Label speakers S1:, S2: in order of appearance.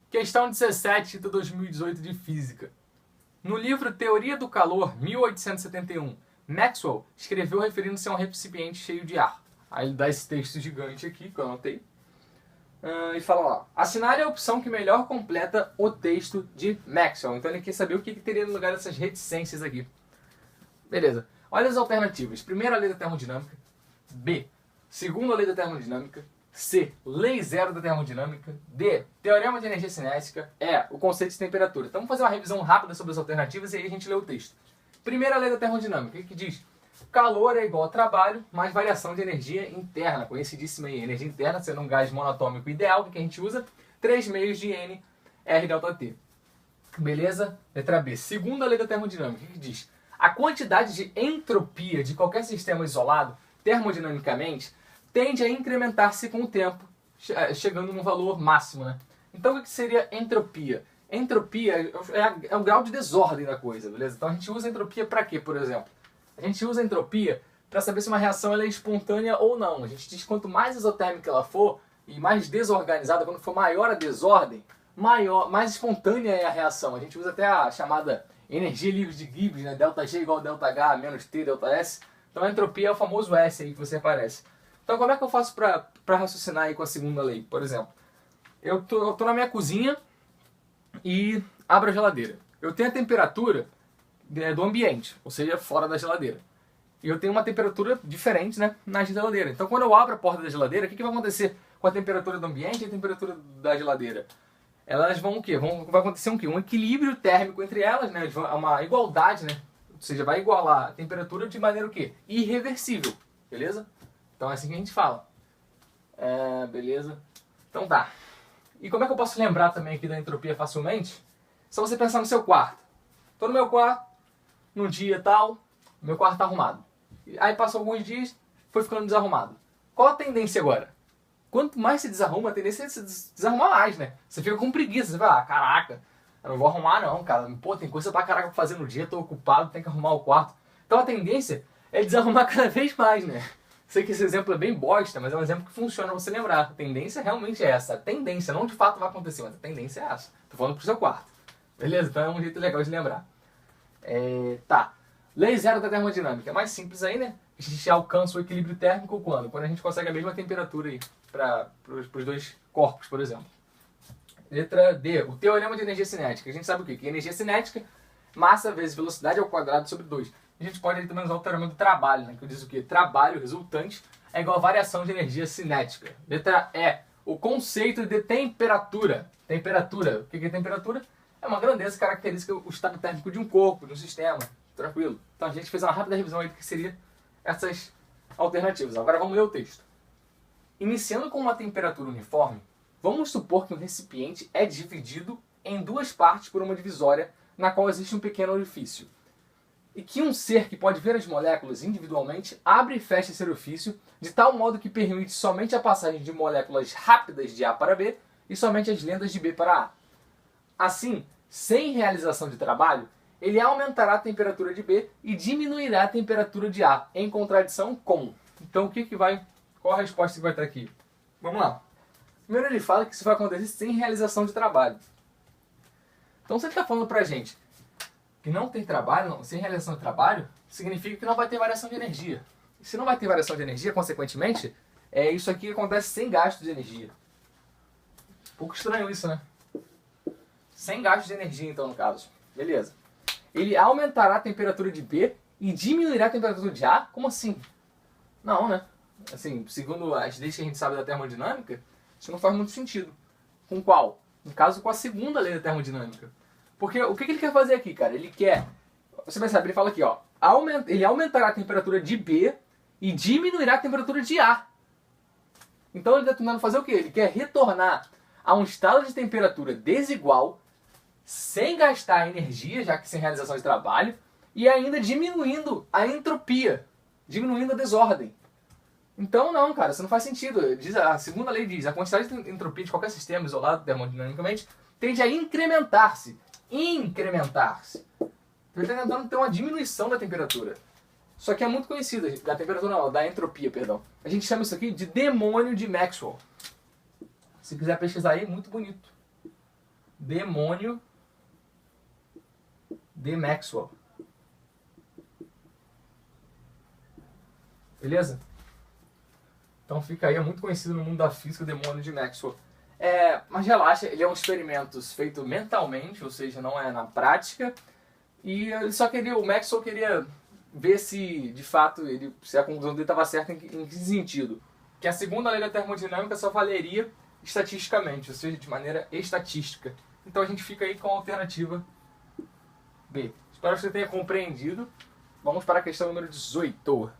S1: Questão 17 de 2018 de Física. No livro Teoria do Calor, 1871, Maxwell escreveu referindo-se a um recipiente cheio de ar. Aí ele dá esse texto gigante aqui, que eu anotei. E fala lá, assinale a opção que melhor completa o texto de Maxwell. Então ele quer saber o que teria no lugar dessas reticências aqui. Beleza. Olha as alternativas. Primeira lei da termodinâmica. B. Segunda lei da termodinâmica. C. Lei zero da termodinâmica. D. Teorema de energia cinética. E. O conceito de temperatura. Então vamos fazer uma revisão rápida sobre as alternativas e aí a gente lê o texto. Primeira lei da termodinâmica. O que diz? Calor é igual a trabalho mais variação de energia interna. Conhecidíssima aí. Energia interna sendo um gás monatômico ideal. O que a gente usa? 3 meios de N R delta T. Beleza? Letra B. Segunda lei da termodinâmica. O que diz? A quantidade de entropia de qualquer sistema isolado, termodinamicamente, tende a incrementar-se com o tempo, chegando num valor máximo, né? Então o que seria entropia? Entropia é o grau de desordem da coisa, beleza? Então a gente usa entropia para quê, por exemplo? A gente usa entropia para saber se uma reação ela é espontânea ou não. A gente diz que quanto mais isotérmica ela for e mais desorganizada, quando for maior a desordem, mais espontânea é a reação. A gente usa até a chamada energia livre de Gibbs, né? ΔG igual a ΔH menos T, ΔS. Então a entropia é o famoso S aí que você aparece. Então como é que eu faço para raciocinar aí com a segunda lei? Por exemplo, eu tô na minha cozinha e abro a geladeira. Eu tenho a temperatura do ambiente, ou seja, fora da geladeira. E eu tenho uma temperatura diferente, né, na geladeira. Então quando eu abro a porta da geladeira, o que vai acontecer com a temperatura do ambiente e a temperatura da geladeira? Elas vão o quê? Vai acontecer um quê? Um equilíbrio térmico entre elas, né? Uma igualdade, né? Ou seja, vai igualar a temperatura de maneira o quê? Irreversível, beleza? Então é assim que a gente fala. Beleza? Então tá. E como é que eu posso lembrar também aqui da entropia facilmente? Só você pensar no seu quarto. Tô no meu quarto, num dia tal, meu quarto tá arrumado. Aí passou alguns dias, foi ficando desarrumado. Qual a tendência agora? Quanto mais se desarruma, a tendência é se desarrumar mais, né? Você fica com preguiça, você fala, caraca, eu não vou arrumar não, cara. Pô, tem coisa pra caraca pra fazer no dia, tô ocupado, tem que arrumar o quarto. Então a tendência é desarrumar cada vez mais, né? Sei que esse exemplo é bem bosta, mas é um exemplo que funciona pra você lembrar. A tendência realmente é essa. A tendência, não de fato vai acontecer, mas a tendência é essa. Tô falando pro seu quarto. Beleza? Então é um jeito legal de lembrar. Tá. Lei zero da termodinâmica. É mais simples aí, né? A gente alcança o equilíbrio térmico quando? Quando a gente consegue a mesma temperatura aí para os dois corpos, por exemplo. Letra D. O teorema de energia cinética. A gente sabe o quê? Que energia cinética, massa vezes velocidade ao quadrado sobre 2. A gente pode aí também usar o teorema do trabalho, né? Que diz o quê? Trabalho resultante é igual a variação de energia cinética. Letra E. O conceito de temperatura. Temperatura. O que é temperatura? É uma grandeza característica do estado térmico de um corpo, de um sistema. Tranquilo. Então a gente fez uma rápida revisão aí do que seria essas alternativas. Agora vamos ler o texto. Iniciando com uma temperatura uniforme, vamos supor que um recipiente é dividido em duas partes por uma divisória na qual existe um pequeno orifício. E que um ser que pode ver as moléculas individualmente abre e fecha esse orifício de tal modo que permite somente a passagem de moléculas rápidas de A para B e somente as lentas de B para A. Assim, sem realização de trabalho, ele aumentará a temperatura de B e diminuirá a temperatura de A, em contradição com. Então, qual a resposta que vai estar aqui? Vamos lá. Primeiro ele fala que isso vai acontecer sem realização de trabalho. Então, se ele está falando pra gente que não tem trabalho, sem realização de trabalho, significa que não vai ter variação de energia. E se não vai ter variação de energia, consequentemente, isso aqui acontece sem gasto de energia. Um pouco estranho isso, né? Sem gasto de energia, então, no caso. Beleza. Ele aumentará a temperatura de B e diminuirá a temperatura de A? Como assim? Não, né? Assim, segundo as leis que a gente sabe da termodinâmica, isso não faz muito sentido. Com qual? No caso, com a segunda lei da termodinâmica. Porque o que ele quer fazer aqui, cara? Ele quer... Você vai saber, ele fala aqui, ó. Ele aumentará a temperatura de B e diminuirá a temperatura de A. Então ele está tentando fazer o quê? Ele quer retornar a um estado de temperatura desigual, sem gastar energia, já que sem realização de trabalho, e ainda diminuindo a entropia, diminuindo a desordem. Então não, cara, isso não faz sentido. A segunda lei diz, a quantidade de entropia de qualquer sistema isolado termodinamicamente tende a incrementar-se. Incrementar-se. Ele está tentando ter uma diminuição da temperatura. Só que é muito conhecida, da temperatura não, da entropia, perdão. A gente chama isso aqui de demônio de Maxwell. Se quiser pesquisar aí, muito bonito. demônio de Maxwell. Beleza? Então fica aí, é muito conhecido no mundo da física o demônio de Maxwell. Mas relaxa, ele é um experimento feito mentalmente, ou seja, não é na prática. E ele só queria, o Maxwell queria ver se, de fato, se a conclusão dele estava certa em que sentido. Que a segunda lei da termodinâmica só valeria estatisticamente, ou seja, de maneira estatística. Então a gente fica aí com a alternativa B. Espero que você tenha compreendido. Vamos para a questão número 18.